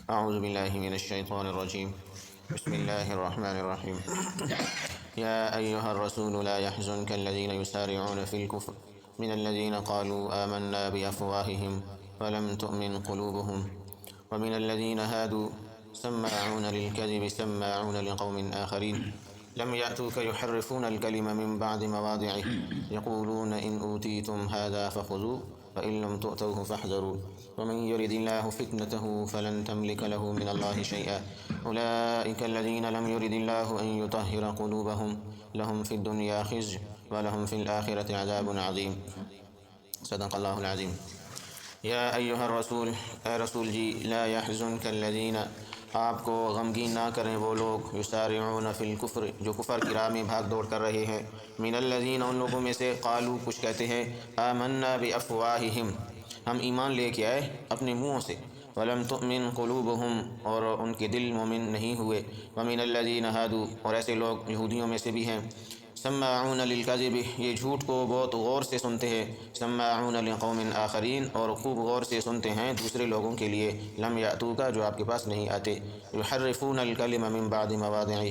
أعوذ بالله من الشيطان الرجيم. بسم الله الرحمن الرحيم. يا أيها الرسول لا يحزنك الذين يسارعون في الكفر من الذين قالوا آمنا بأفواههم ولم تؤمن قلوبهم ومن الذين هادوا سماعون للكذب سماعون لقوم آخرين لم يأتوك يحرفون الكلم من بعد مواضعه يقولون إن أوتيتم هذا فخذوه وإن لم تؤتوه فاحذروا ومن يرد الله فتنته فلن تملك له من الله شيئا أولئك الذين لم يرد الله أن يطهر قلوبهم لهم في الدنيا خزي ولهم في الآخرة عذاب عظيم. صدق اللہ العظیم. یا ایہا الرسول، اے رسول جی، لا يحزنک الذین، آپ کو غمگین نہ کریں وہ لوگ، یسارعون فی الکفر، جو کفر کی راہ میں بھاگ دوڑ کر رہے ہیں، من الذین، ان لوگوں میں سے، قالوا، کچھ کہتے ہیں، آمنا بافواہہم، ہم ایمان لے کے آئے اپنے منہوں سے، ولم تؤمن قلوبہم، اور ان کے دل مومن نہیں ہوئے، ومن الذین ہادوا، اور ایسے لوگ یہودیوں میں سے بھی ہیں، سماعون للکذب، یہ جھوٹ کو بہت غور سے سنتے ہیں، سماعون لقوم آخرین، اور خوب غور سے سنتے ہیں دوسرے لوگوں کے لیے، لم یأتوکا، جو آپ کے پاس نہیں آتے، یحرفون الکلم من بعد مواضعہ،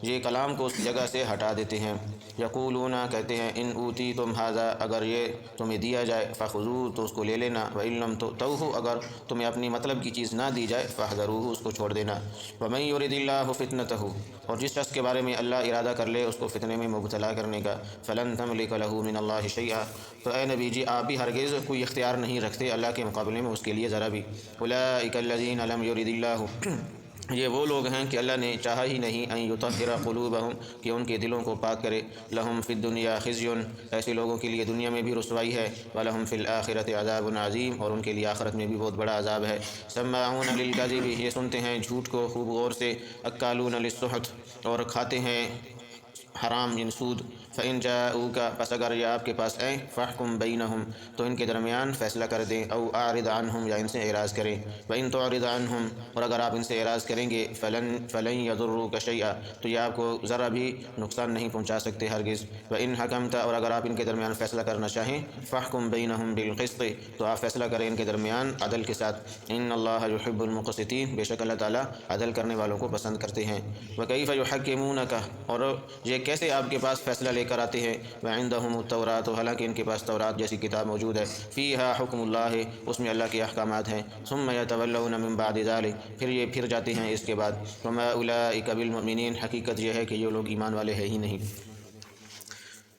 یہ کلام کو اس جگہ سے ہٹا دیتے ہیں، یقولون، کہتے ہیں، ان اوتیتم ھذا، اگر یہ تمہیں دیا جائے، فخذوہ، تو اس کو لے لینا، وإن لم تؤتوہ، اگر تمہیں اپنی مطلب کی چیز نہ دی جائے، فاحذروہ، اس کو چھوڑ دینا، ومن یرد اللہ فتنتہ، اور جس شخص کے بارے میں اللہ ارادہ کر لے اس کو فتنے میں مبتلا کرنے کا، فلن تملک لہ من اللہ شیئا، تو اے نبی جی آپ بھی ہرگز کوئی اختیار نہیں رکھتے اللہ کے مقابلے میں اس کے لیے ذرا بھی، اولئک الذین لم یرد اللہ، یہ وہ لوگ ہیں کہ اللہ نے چاہا ہی نہیں، ان یطہر قلوبہم، کہ ان کے دلوں کو پاک کرے، لہم فی الدنیا خزی، ایسے لوگوں کے لیے دنیا میں بھی رسوائی ہے، ولہم فی الآخرۃ عذاب عظیم، اور ان کے لیے آخرت میں بھی بہت بڑا عذاب ہے، سماعون للکذب، یہ سنتے ہیں جھوٹ کو خوب غور سے، اکالون للسحت، اور کھاتے ہیں حرام یعنی سود، فإن جاءوک، پس اگر یہ آپ کے پاس آئیں، فاحکم بینہم، تو ان کے درمیان فیصلہ کر دیں، او اعرض عنہم، یا ان سے اعراض کریں، وإن تعرض عنہم، اور اگر آپ ان سے اعراض کریں گے، فلن یضروک شیئا، تو یہ آپ کو ذرا بھی نقصان نہیں پہنچا سکتے ہرگز، وإن حکمت، اور اگر آپ ان کے درمیان فیصلہ کرنا چاہیں، فاحکم بینہم بالقسط، تو آپ فیصلہ کریں ان کے درمیان عدل کے ساتھ، ان اللہ یحب المقسطین، بے شک اللہ تعالیٰ عدل کرنے والوں کو پسند کرتے ہیں، وکیف یحکمونک، اور یہ کیسے آپ کے پاس فیصلہ لے کر آتے ہیں، وعندہم التوراۃ، حالانکہ ان کے پاس تورات جیسی کتاب موجود ہے، فیہا حکم اللہ، اس میں اللہ کے احکامات ہیں، ثم یتولون من بعد ذلک، پھر یہ پھر جاتے ہیں اس کے بعد، وما اولئک بالمؤمنین، حقیقت یہ ہے کہ یہ لوگ ایمان والے ہیں ہی نہیں۔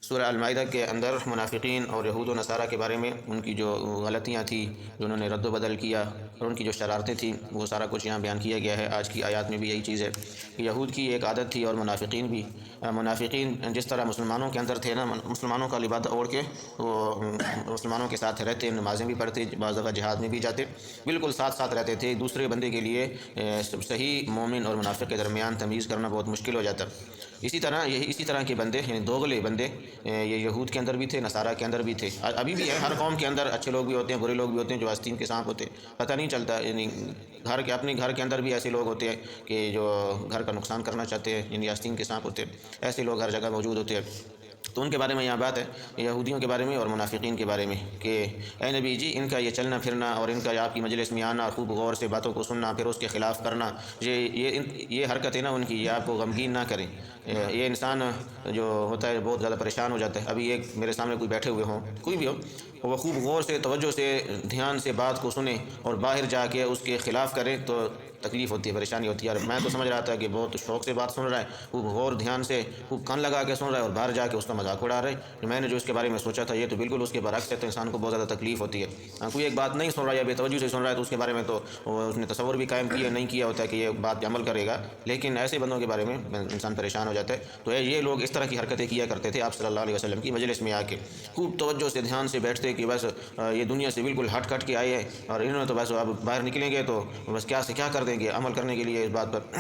سورہ المائدہ کے اندر منافقین اور یہود و نصارہ کے بارے میں ان کی جو غلطیاں تھیں، جو انہوں نے رد و بدل کیا، اور ان کی جو شرارتیں تھیں، وہ سارا کچھ یہاں بیان کیا گیا ہے۔ آج کی آیات میں بھی یہی چیز ہے کہ یہود کی ایک عادت تھی، اور منافقین بھی، منافقین جس طرح مسلمانوں کے اندر تھے نا، مسلمانوں کا لبادہ اوڑھ کے وہ مسلمانوں کے ساتھ رہتے، نمازیں بھی پڑھتے، بعض دفعہ جہاد میں بھی جاتے، بالکل ساتھ ساتھ رہتے تھے، دوسرے بندے کے لیے صحیح مومن اور منافق کے درمیان تمیز کرنا بہت مشکل ہو جاتا۔ اسی طرح کے بندے، یعنی دوغلے بندے، یہ یہود کے اندر بھی تھے، نصارہ کے اندر بھی تھے، ابھی بھی ہے، ہر قوم کے اندر اچھے لوگ بھی ہوتے ہیں، برے لوگ بھی ہوتے ہیں، جو آستین کے سانپ ہوتے ہیں، پتہ نہیں چلتا، یعنی اپنے گھر کے اندر بھی ایسے لوگ ہوتے ہیں کہ جو گھر کا نقصان کرنا چاہتے ہیں، یعنی آستین کے سانپ ہوتے ہیں، ایسے لوگ ہر جگہ موجود ہوتے ہیں۔ تو ان کے بارے میں یہاں بات ہے، یہودیوں کے بارے میں اور منافقین کے بارے میں، کہ اے نبی جی ان کا یہ چلنا پھرنا، اور ان کا آپ کی مجلس میں آنا، خوب غور سے باتوں کو سننا، پھر اس کے خلاف کرنا، یہ حرکت ہے نا ان کی، یہ آپ کو غمگین نہ کریں۔ یہ انسان جو ہوتا ہے بہت زیادہ پریشان ہو جاتا ہے۔ ابھی ایک میرے سامنے کوئی بیٹھے ہوئے ہوں، کوئی بھی ہو، وہ خوب غور سے، توجہ سے، دھیان سے بات کو سنیں، اور باہر جا کے اس کے خلاف کریں تو تکلیف ہوتی ہے، پریشانی ہوتی ہے۔ اور میں تو سمجھ رہا تھا کہ بہت شوق سے بات سن رہا ہے، خوب غور دھیان سے، خوب کان لگا کے سن رہا ہے، اور باہر جا کے اس کا مذاق اڑا رہا ہے۔ میں نے جو اس کے بارے میں سوچا تھا یہ تو بالکل اس کے برعکس ہے، تو انسان کو بہت زیادہ تکلیف ہوتی ہے۔ کوئی ایک بات نہیں سن رہا ہے یا بے توجہ سے سن رہا ہے تو اس کے بارے میں تو اس نے تصور بھی قائم کیا نہیں کیا ہوتا ہے کہ یہ بات پہ عمل کرے گا، لیکن ایسے بندوں کے بارے میں انسان پریشان ہو جاتا ہے۔ تو یہ لوگ اس طرح کی حرکتیں کیا کرتے تھے آپ صلی اللہ علیہ وسلم کی مجلس میں آ کے، خوب توجہ سے دھیان سے بیٹھتے کہ بس یہ دنیا سے بالکل ہٹ کٹ کے آئے ہیں، اور انہوں نے تو بس اب باہر نکلیں گے تو بس کیا سے کیا کر دیں گے عمل کرنے کے لیے اس بات پر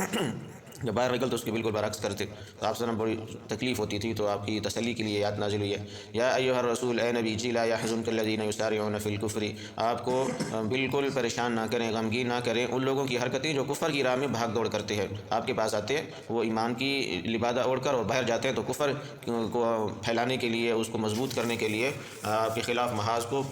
جب باہر نکل تو اس کے بالکل برعکس کرتے، تو آپ سے بڑی تکلیف ہوتی تھی۔ تو آپ کی تسلی کے لیے آیات نازل ہوئی ہے، یا ایھا الرسول، اے نبی جی، لا یحزنک الذین یسارعون فی الکفر، آپ کو بالکل پریشان نہ کریں، غمگین نہ کریں ان لوگوں کی حرکتیں جو کفر کی راہ میں بھاگ دوڑ کرتے ہیں۔ آپ کے پاس آتے ہیں وہ ایمان کی لبادہ اوڑھ کر، اور باہر جاتے ہیں تو کفر کو پھیلانے کے لیے، اس کو مضبوط کرنے کے لیے، آپ کے خلاف محاذ کو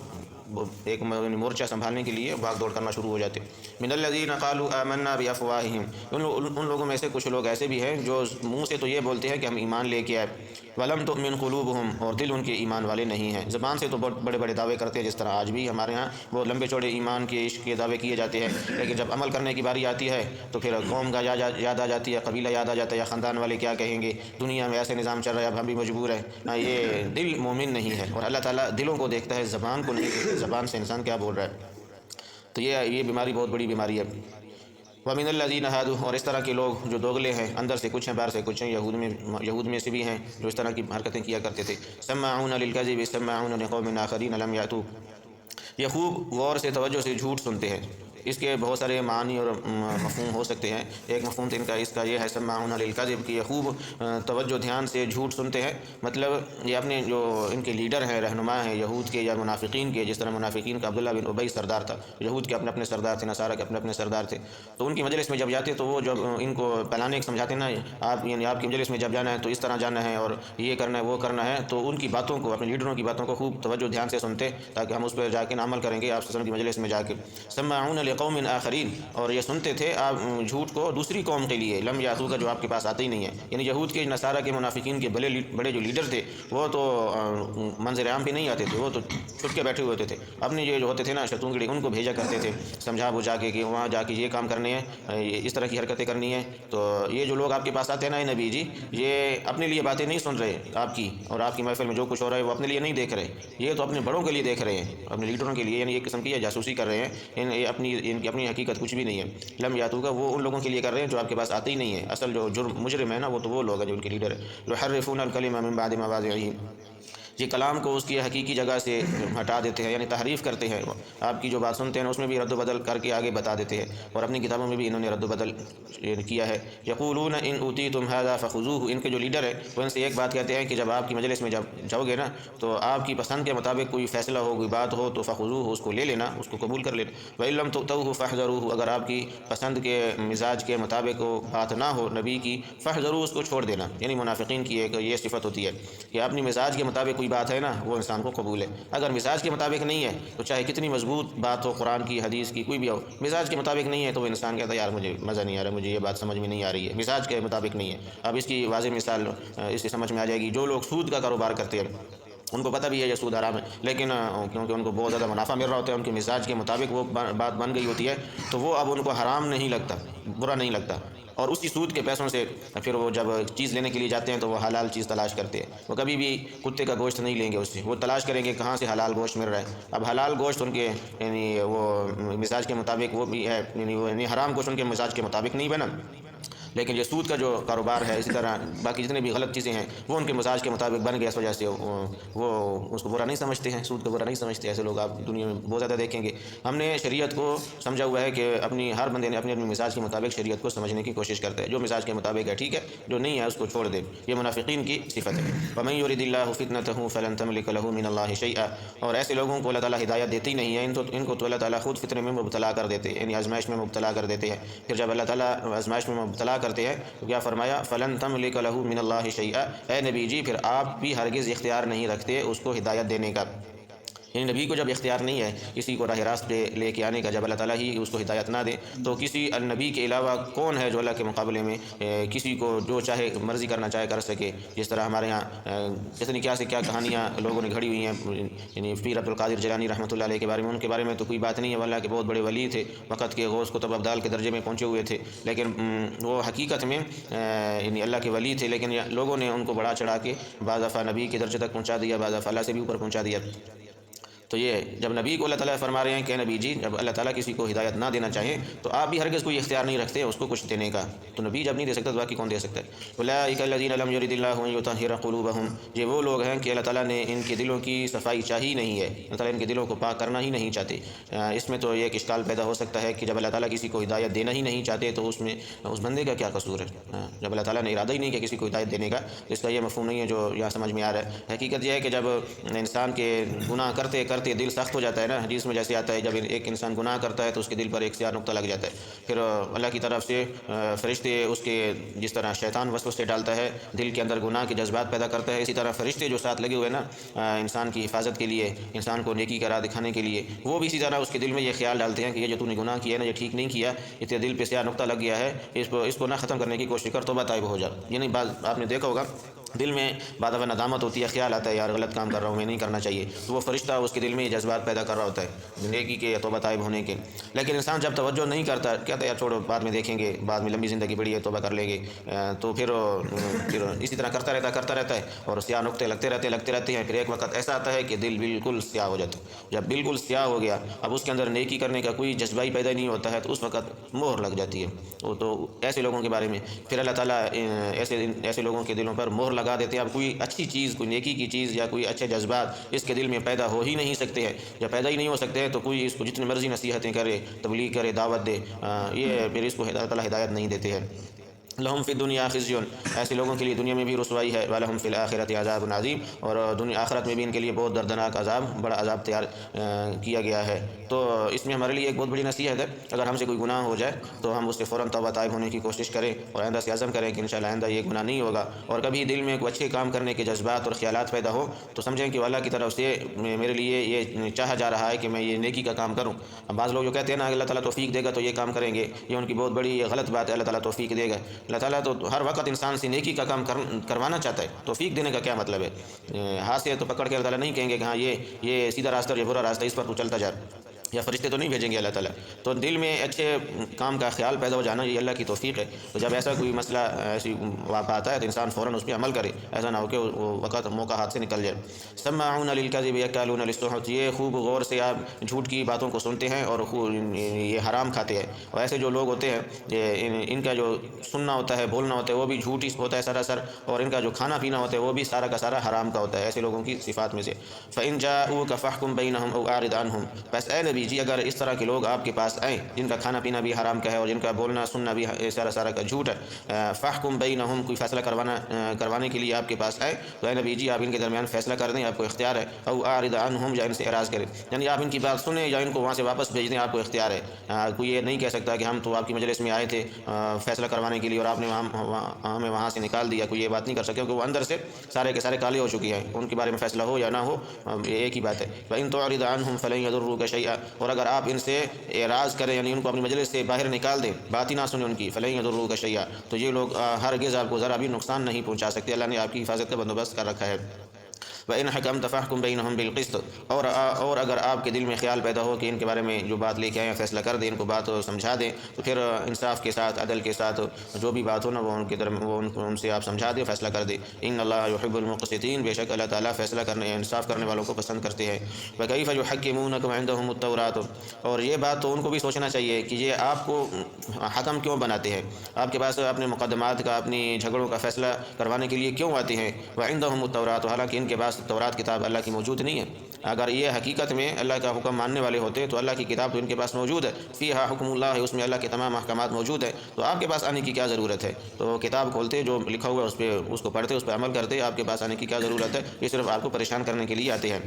ایک مورچہ سنبھالنے کے لیے بھاگ دوڑ کرنا شروع ہو جاتے. من الذین قالوا آمنا بافواہہم، ان لوگوں میں سے کچھ لوگ ایسے بھی ہیں جو منہ سے تو یہ بولتے ہیں کہ ہم ایمان لے کے آئے، ولم تؤمن قلوبہم، اور دل ان کے ایمان والے نہیں ہیں. زبان سے تو بہت بڑے بڑے دعوے کرتے ہیں، جس طرح آج بھی ہمارے ہاں وہ لمبے چوڑے ایمان کے عشق کے دعوے کیے جاتے ہیں، لیکن جب عمل کرنے کی باری آتی ہے تو پھر قوم کا یاد آ جاتی ہے، قبیلہ یاد آ جاتا ہے، یا خاندان والے کیا کہیں گے، دنیا میں ایسے نظام چل رہا ہے، اب ہم بھی مجبور ہیں. یہ دل مومن نہیں ہے، اور اللہ تعالیٰ دلوں کو دیکھتا ہے، زبان کو نہیں دیکھتا، زبان سے انسان کیا بول رہا ہے. تو یہ بیماری بہت بڑی بیماری ہے. وَمِنَ الَّذِينَ هَادُوا، اور اس طرح کے لوگ جو دوغلے ہیں، اندر سے کچھ ہیں باہر سے کچھ ہیں، یہود میں سے بھی ہیں جو اس طرح کی حرکتیں کیا کرتے تھے. سَمَّاعُونَ لِلْكَذِبِ سَمَّاعُونَ لِقَوْمٍ آخَرِينَ لَمْ يَأْتُوكَ، یہ خوب غور سے توجہ سے جھوٹ سنتے ہیں. اس کے بہت سارے معنی اور مفہوم ہو سکتے ہیں. ایک مفہوم تو اس کا یہ ہے سماعون للکذب، کہ یہ خوب توجہ دھیان سے جھوٹ سنتے ہیں. مطلب یہ اپنے جو ان کے لیڈر ہیں، رہنما ہیں یہود کے یا منافقین کے، جس طرح منافقین کا عبداللہ بن ابی سردار تھا، یہود کے اپنے سردار تھے، نصارہ کے اپنے سردار تھے. تو ان کی مجلس میں جب جاتے تو وہ جب ان کو پلانے سمجھاتے نا، آپ یعنی آپ کی مجلس میں جب جانا ہے تو اس طرح جانا ہے، اور یہ کرنا ہے وہ کرنا ہے، تو ان کی باتوں کو، اپنے لیڈروں کی باتوں کو خوب توجہ دھیان سے سنتے تاکہ ہم اس پہ جا کے عمل کریں گے آپ کی مجلس میں جا کے. سماعون لقوم آخرین، اور یہ سنتے تھے آپ جھوٹ کو دوسری قوم کے لیے، لم یاتو کا جو آپ کے پاس آتے ہی نہیں ہے. یعنی یہود کے، نصارہ کے، منافقین کے بڑے جو لیڈر تھے وہ تو منظر عام پہ نہیں آتے تھے، وہ تو چھپ کے بیٹھے ہوئے ہوتے تھے. اپنے جو ہوتے تھے نا شتونگڑی، ان کو بھیجا کرتے تھے سمجھا بجھا کے کہ وہاں جا کے یہ کام کرنے ہیں، اس طرح کی حرکتیں کرنی ہیں. تو یہ جو لوگ آپ کے پاس آتے ہیں نا نبی جی، یہ اپنے لیے باتیں نہیں سن رہے آپ کی، اور آپ کی محفل میں جو کچھ ہو رہا ہے وہ اپنے لیے نہیں دیکھ رہے، یہ تو اپنے بڑوں کے لیے دیکھ رہے ہیں، اپنے لیڈروں کے لیے. یعنی ایک قسم کی جاسوسی کر رہے ہیں، ان کی اپنی حقیقت کچھ بھی نہیں ہے. لم یاتو کا وہ ان لوگوں کے لیے کر رہے ہیں جو آپ کے پاس آتے ہی نہیں ہیں. اصل جو مجرم ہے نا وہ تو وہ لوگ ہیں جو ان کے لیڈر ہیں. یحرفون الکلم من بعد مواضعہ، یہ کلام کو اس کی حقیقی جگہ سے ہٹا دیتے ہیں، یعنی تحریف کرتے ہیں. آپ کی جو بات سنتے ہیں اس میں بھی رد و بدل کر کے آگے بتا دیتے ہیں، اور اپنی کتابوں میں بھی انہوں نے رد و بدل کیا ہے. یقولون ان اوتیتم ھذا فخذوہ، ان کے جو لیڈر ہیں وہ ان سے ایک بات کہتے ہیں کہ جب آپ کی مجلس میں جب جاؤ گے نا تو آپ کی پسند کے مطابق کوئی فیصلہ ہو، کوئی بات ہو تو فخذوہ، اس کو لے لینا، اس کو قبول کر لینا. وَإِن لَّمْ تُؤْتَوْهُ فَاحْذَرُوهُ، اگر آپ کی پسند کے مزاج کے مطابق وہ بات نہ ہو نبی کی، فَاحْذَرُوهُ، اس کو چھوڑ دینا. یعنی منافقین کی ایک یہ صفت ہوتی ہے کہ اپنی مزاج کے مطابق کوئی بات ہے نا وہ انسان کو قبول ہے. اگر مزاج کے مطابق نہیں ہے تو چاہے کتنی مضبوط بات ہو، قرآن کی، حدیث کی، کوئی بھی ہو، مزاج کے مطابق نہیں ہے تو وہ انسان کہتا ہے یار مجھے مزہ نہیں آ رہا، مجھے یہ بات سمجھ میں نہیں آ رہی ہے، مزاج کے مطابق نہیں ہے. اب اس کی واضح مثال اس سے سمجھ میں آ جائے گی. جو لوگ سود کا کاروبار کرتے ہیں ان کو پتہ بھی ہے یہ سود حرام ہے، لیکن کیونکہ ان کو بہت زیادہ منافع مل رہا ہوتا ہے، ان کے مزاج کے مطابق وہ بات بن گئی ہوتی ہے، تو وہ اب ان کو حرام نہیں لگتا، برا نہیں لگتا. اور اسی سود کے پیسوں سے پھر وہ جب چیز لینے کے لیے جاتے ہیں تو وہ حلال چیز تلاش کرتے ہیں. وہ کبھی بھی کتے کا گوشت نہیں لیں گے، اس سے وہ تلاش کریں گے کہاں سے حلال گوشت مل رہا ہے. اب حلال گوشت ان کے یعنی وہ مزاج کے مطابق وہ بھی ہے، یعنی حرام گوشت ان کے مزاج کے مطابق نہیں بنا. لیکن یہ سود کا جو کاروبار ہے، اسی طرح باقی جتنے بھی غلط چیزیں ہیں وہ ان کے مزاج کے مطابق بن گئے، اس وجہ سے وہ اس کو برا نہیں سمجھتے ہیں، سود کو برا نہیں سمجھتے. ایسے لوگ آپ دنیا میں بہت زیادہ دیکھیں گے. ہم نے شریعت کو سمجھا ہوا ہے کہ ہر بندے نے اپنے مزاج کے مطابق شریعت کو سمجھنے کی کوشش کرتا ہے. جو مزاج کے مطابق ہے ٹھیک ہے، جو نہیں ہے اس کو چھوڑ دے. یہ منافقین کی صفت ہے. وَمَن يُرِدِ اللَّهُ فِتْنَتَهُ فَلَن تَمْلِكَ لَهُ مِنَ اللَّهِ شَيْئًا، اور ایسے لوگوں کو اللہ تعالیٰ ہدایت دیتے ہی نہیں ہے، ان کو تو اللہ تعالیٰ خود فتنے میں مبتلا کر دیتے ہیں، یعنی آزمائش میں مبتلا کر دیتے ہیں. پھر جب اللہ تعالیٰ آزمائش میں مبتلا کرتے ہیں تو کیا فرمایا؟ فَلَن تَمْلِكَ لَهُ مِنَ اللَّهِ شَيْئًا، اے نبی جی پھر آپ بھی ہرگز اختیار نہیں رکھتے اس کو ہدایت دینے کا. یعنی نبی کو جب اختیار نہیں ہے کسی کو راہ راست پہ لے کے آنے کا، جب اللہ تعالیٰ ہی اس کو ہدایت نہ دے تو کسی النبی کے علاوہ کون ہے جو اللہ کے مقابلے میں کسی کو جو چاہے مرضی کرنا چاہے کر سکے. جس طرح ہمارے ہاں کتنی کیا سے کیا کہانیاں لوگوں نے گھڑی ہوئی ہیں. یعنی پیر عبد القادر جیلانی رحمۃ اللہ علیہ کے بارے میں، ان کے بارے میں تو کوئی بات نہیں ہے، اللہ کے بہت بڑے ولی تھے، وقت کے غوث قطب ابدال کے درجے میں پہنچے ہوئے تھے، لیکن وہ حقیقت میں یعنی اللہ کے ولی تھے، لیکن لوگوں نے ان کو بڑا چڑھا کے بعض دفعہ نبی کے درجے تک پہنچا دیا، بعض دفعہ اللہ سے بھی اوپر پہنچا دیا. تو یہ جب نبی کو اللہ تعالیٰ فرما رہے ہیں کہ نبی جی جب اللہ تعالیٰ کسی کو ہدایت نہ دینا چاہے تو آپ بھی ہرگز کوئی اختیار نہیں رکھتے اس کو کچھ دینے کا. تو نبی جب نہیں دے سکتا تو باقی کون دے سکتا ہے؟ اولئک الذین لم یرد اللہ ان یطہر قلوبہم، یہ وہ لوگ ہیں کہ اللہ تعالیٰ نے ان کے دلوں کی صفائی چاہی نہیں ہے، اللہ تعالیٰ ان کے دلوں کو پاک کرنا ہی نہیں چاہتے. اس میں تو یہ ایک اشکال پیدا ہو سکتا ہے کہ جب اللہ تعالیٰ کسی کو ہدایت دینا ہی نہیں چاہتے تو اس میں اس بندے کا کیا قصور ہے؟ جب اللہ تعالیٰ نے ارادہ ہی نہیں کیا کسی کو ہدایت دینے کا، اس کا یہ مفہوم نہیں ہے جو یہاں سمجھ میں آ رہا ہے. حقیقت یہ ہے کہ جب انسان کے گناہ کرتے کرتے کرتے دل سخت ہو جاتا ہے نا، حدیث میں جیسے آتا ہے جب ایک انسان گناہ کرتا ہے تو اس کے دل پر ایک سیاہ نقطہ لگ جاتا ہے، پھر اللہ کی طرف سے فرشتے اس کے جس طرح شیطان وسوسے ڈالتا ہے دل کے اندر گناہ کے جذبات پیدا کرتا ہے، اسی طرح فرشتے جو ساتھ لگے ہوئے نا انسان کی حفاظت کے لیے، انسان کو نیکی کا راہ دکھانے کے لیے، وہ بھی اسی طرح اس کے دل میں یہ خیال ڈالتے ہیں کہ یہ جو تو نے گناہ کیا ہے نا، یہ ٹھیک نہیں کیا، یہ تیرے دل پہ سیاہ نقطہ لگ گیا ہے، اس کو نہ ختم کرنے کی کوشش کر، توبہ طائب ہو جا۔ یعنی بعض آپ نے دیکھا ہوگا دل میں بعد دفعہ ندامت ہوتی ہے، خیال آتا ہے یار غلط کام کر رہا ہوں میں، نہیں کرنا چاہیے، تو وہ فرشتہ اس کے دل میں یہ جذبات پیدا کر رہا ہوتا ہے نیکی کے یا توبہ طائب ہونے کے۔ لیکن انسان جب توجہ نہیں کرتا، کہتا ہے یار چھوڑو بعد میں دیکھیں گے، بعد میں لمبی زندگی بڑی ہے توبہ کر لیں گے، تو پھر اسی طرح کرتا رہتا ہے اور سیاہ نقطے لگتے رہتے ہیں، پھر ایک وقت ایسا آتا ہے کہ دل بالکل سیاہ ہو جاتا ہے۔ جب بالکل سیاہ ہو گیا، اب اس کے اندر نیکی کرنے کا کوئی جذبہ ہی پیدا نہیں ہوتا ہے، تو اس وقت مہر لگ جاتی ہے۔ تو ایسے لوگوں کے بارے میں پھر اللہ تعالیٰ ایسے لوگوں کے دلوں پر مہر لگا دیتے ہیں، اب کوئی اچھی چیز، کوئی نیکی کی چیز یا کوئی اچھے جذبات اس کے دل میں پیدا ہو ہی نہیں سکتے ہیں۔ جب پیدا ہی نہیں ہو سکتے ہیں تو کوئی اس کو جتنی مرضی نصیحتیں کرے، تبلیغ کرے، دعوت دے، یہ پھر اس کو اللہ تعالیٰ ہدایت نہیں دیتے ہیں۔ لہم فی الدنیا خزی، ایسے لوگوں کے لیے دنیا میں بھی رسوائی ہے، ولہم فی الآخرۃ عذاب عظیم، اور آخرت میں بھی ان کے لیے بہت دردناک عذاب، بڑا عذاب تیار کیا گیا ہے۔ تو اس میں ہمارے لیے ایک بہت بڑی نصیحت ہے، اگر ہم سے کوئی گناہ ہو جائے تو ہم اس سے فوراً توبہ طائب ہونے کی کوشش کریں اور آئندہ سے عزم کریں کہ انشاءاللہ آئندہ یہ گناہ نہیں ہوگا، اور کبھی دل میں کوئی اچھے کام کرنے کے جذبات اور خیالات پیدا ہو تو سمجھیں کہ اللہ کی طرف سے میرے لیے یہ چاہا جا رہا ہے کہ میں یہ نیکی کا کام کروں۔ اب بعض لوگ جو کہتے ہیں نا اللہ تعالیٰ توفیق دے گا تو یہ کام کریں گے، یہ ان کی بہت بڑی غلط بات ہے، اللہ تعالیٰ توفیق دے گا۔ اللہ تعالیٰ تو ہر وقت انسان سے نیکی کا کام کروانا چاہتا ہے، توفیق دینے کا کیا مطلب ہے؟ ہاتھ سے تو پکڑ کے اللہ تعالیٰ نہیں کہیں گے کہ ہاں یہ سیدھا راستہ اور یہ برا راستہ، اس پر تو چلتا جا، یا فرشتے تو نہیں بھیجیں گے اللہ تعالیٰ۔ تو دل میں اچھے کام کا خیال پیدا ہو جانا یہ اللہ کی توفیق ہے۔ تو جب ایسا کوئی مسئلہ ایسی واقع آتا ہے تو انسان فوراً اس پہ عمل کرے، ایسا نہ ہو کہ وہ وقت موقع ہاتھ سے نکل جائے۔ سماعون للکذب یاکلون للسحت، یہ خوب غور سے آپ جھوٹ کی باتوں کو سنتے ہیں اور یہ حرام کھاتے ہیں، اور ایسے جو لوگ ہوتے ہیں ان کا جو سننا ہوتا ہے، بولنا ہوتا ہے، وہ بھی جھوٹ ہی ہوتا ہے سراسر، اور ان کا جو کھانا پینا ہوتا ہے وہ بھی سارا کا سارا حرام کا ہوتا ہے، ایسے لوگوں کی صفات میں سے۔ فَإِن جَاءُوكَ فَاحْكُم بَيْنَهُمْ أَوْ أَعْرِضْ عَنْهُمْ، بس اے نبی جی اگر اس طرح کے لوگ آپ کے پاس آئیں جن کا کھانا پینا بھی حرام کا ہے اور جن کا بولنا سننا بھی سارا کا جھوٹ ہے، فَاحْكُم بَيْنَهُمْ، کوئی فیصلہ کروانے کے لیے آپ کے پاس آئے تو اے نبی جی آپ ان کے درمیان فیصلہ کر دیں، آپ کو اختیار ہے۔ أَوْ أَعْرِضْ عَنْهُمْ، یا ان سے اعراض کریں، یعنی آپ ان کی بات سنیں یا ان کو وہاں سے واپس بھیج دیں، آپ کو اختیار ہے۔ کوئی یہ نہیں کہہ سکتا کہ ہم تو آپ کی مجلس میں آئے تھے فیصلہ کروانے کے لیے اور آپ نے ہمیں وہاں سے نکال دیا، کوئی یہ بات نہیں کر سکے کیونکہ وہ اندر سے سارے کے سارے کالے ہو چکی ہیں، ان کے بارے میں فیصلہ ہو یا نہ ہو یہ ایک ہی بات ہے۔ وَإِن تُعْرِضْ عَنْهُمْ فَلَن يَضُرُّوكَ شَيْئًا، اور اگر آپ ان سے اعراض کریں یعنی ان کو اپنی مجلس سے باہر نکال دیں، بات ہی نہ سنیں ان کی، فَلَن يَضُرُّوكَ شَيْئًا، تو یہ لوگ ہرگز آپ کو ذرا بھی نقصان نہیں پہنچا سکتے، اللہ نے آپ کی حفاظت کا بندوبست کر رکھا ہے۔ وَإِنْ حَكَمْتَ فَاحْكُم بَيْنَهُمْ بِالْقِسْطِ، اور اگر آپ کے دل میں خیال پیدا ہو کہ ان کے بارے میں جو بات لے کے آئیں فیصلہ کر دیں، ان کو بات سمجھا دیں، تو پھر انصاف کے ساتھ، عدل کے ساتھ جو بھی بات ہو نا وہ ان سے آپ سمجھا دیں، فیصلہ کر دیں۔ إِنَّ اللَّهَ يُحِبُّ الْمُقْسِطِينَ، بے شک اللہ تعالیٰ فیصلہ کرنے، انصاف کرنے والوں کو پسند کرتے ہیں۔ وَكَيْفَ يُحَكِّمُونَكَ وَعِندَهُمُ التَّوْرَاةُ، اور یہ بات تو ان کو بھی سوچنا چاہیے کہ یہ آپ کو حکم کیوں بناتے ہیں، آپ کے پاس اپنے مقدمات کا، اپنی جھگڑوں کا فیصلہ کروانے کے لیے کیوں آتے ہیں۔ وَعِندَهُمُ التَّوْرَاةُ، حالانکہ ان کے پاس تورات کتاب اللہ کی موجود نہیں ہے۔ اگر یہ حقیقت میں اللہ کا حکم ماننے والے ہوتے تو اللہ کی کتاب تو ان کے پاس موجود ہے، فیہا حکم اللہ، اس میں اللہ کے تمام احکامات موجود ہیں، تو آپ کے پاس آنے کی کیا ضرورت ہے؟ تو کتاب کھولتے، جو لکھا ہوا ہے اس کو پڑھتے، اس پہ عمل کرتے، آپ کے پاس آنے کی کیا ضرورت ہے؟ یہ صرف آپ کو پریشان کرنے کے لیے آتے ہیں۔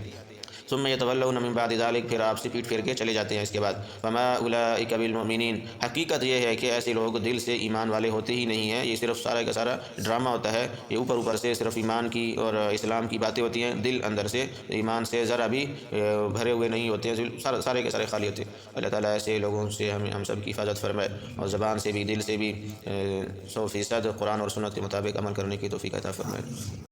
ثم يتولون من بعد ذلك، پھر آپ سے پیٹ پھیر کے چلے جاتے ہیں اس کے بعد۔ فما اولئک بالمؤمنین، حقیقت یہ ہے کہ ایسے لوگ دل سے ایمان والے ہوتے ہی نہیں ہیں، یہ صرف سارا کا سارا ڈرامہ ہوتا ہے، یہ اوپر سے صرف ایمان کی اور اسلام کی باتیں ہوتی ہیں، دل اندر سے ایمان سے ذرا بھی بھرے ہوئے نہیں ہوتے ہیں، سارے کے سارے خالی ہوتے ہیں۔ اللہ تعالیٰ ایسے لوگوں سے ہم سب کی حفاظت فرمائے، اور زبان سے بھی دل سے بھی 100% قرآن اور سنت کے مطابق عمل کرنے کی توفیق عطا فرمائے۔